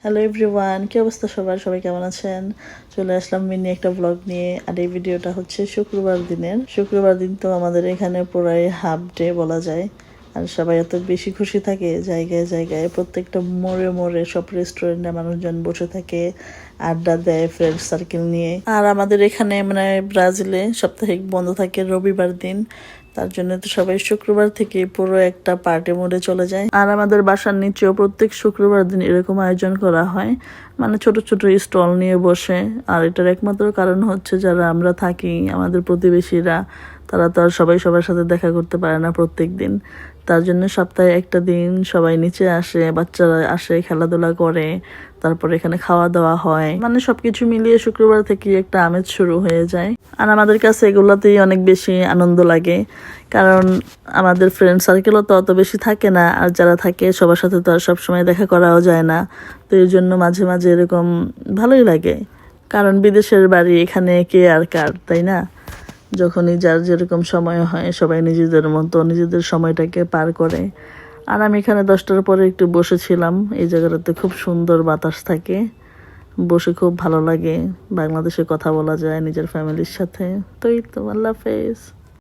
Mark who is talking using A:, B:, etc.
A: Hello everyone, কি অবস্থা সবার? সবাই কেমন আছেন? চলে আসলাম মিনি একটা ব্লগ নিয়ে। আর এই ভিডিওটা হচ্ছে শুক্রবার দিনের। শুক্রবার দিন তো আমাদের এখানে পুরাই হাফ ডে বলা যায়। আর সবাই এত বেশি খুশি থাকে, জায়গায় জায়গায় প্রত্যেকটা মোড়ে মোড়ে সব রেস্টুরেন্টে মানুষজন বসে থাকে, আড্ডা দেয় ফ্রেন্ড সার্কেল নিয়ে। আর আমাদের এখানে মানে ব্রাজিলে সাপ্তাহিক বন্ধ থাকে রবিবার দিন। তার জন্য তো সবাই শুক্রবার থেকে পুরো একটা পার্টি মোডে চলে যায়। আর আমাদের বাসার নিচেও প্রত্যেক শুক্রবার দিন এরকম আয়োজন করা হয়, মানে ছোট ছোট স্টল নিয়ে বসে। আর এটার একমাত্র কারণ হচ্ছে যারা আমরা থাকি, আমাদের প্রতিবেশীরা, তারা তো আর সবাই সবার সাথে দেখা করতে পারে না প্রত্যেক দিন। তার জন্য সপ্তাহে একটা দিন সবাই নিচে আসে, বাচ্চারা আসে, খেলাধুলা করে, তারপর এখানে খাওয়া দাওয়া হয়। মানে সবকিছু মিলিয়ে শুক্রবার থেকে একটা আমেজ শুরু হয়ে যায়। আর আমাদের কাছে এগুলাতেই অনেক বেশি আনন্দ লাগে, কারণ আমাদের ফ্রেন্ড সার্কেলও তো অত বেশি থাকে না। আর যারা থাকে সবার সাথে তো আর সবসময় দেখা করাও যায় না। তো এই জন্য মাঝে মাঝে এরকম ভালোই লাগে, কারণ বিদেশের বাড়ি, এখানে কে আর কার, তাই না? যখনই যার যেরকম সময় হয় সবাই নিজেদের মতো নিজেদের সময়টাকে পার করে। আর আমি এখানে 10টার পরে একটু বসেছিলাম। এই জায়গাটাতে খুব সুন্দর বাতাস থাকে, বসে খুব ভালো লাগে, বাংলাদেশে কথা বলা যায় নিজের ফ্যামিলির সাথে। তো এই তো, আল্লাহ হাফেজ।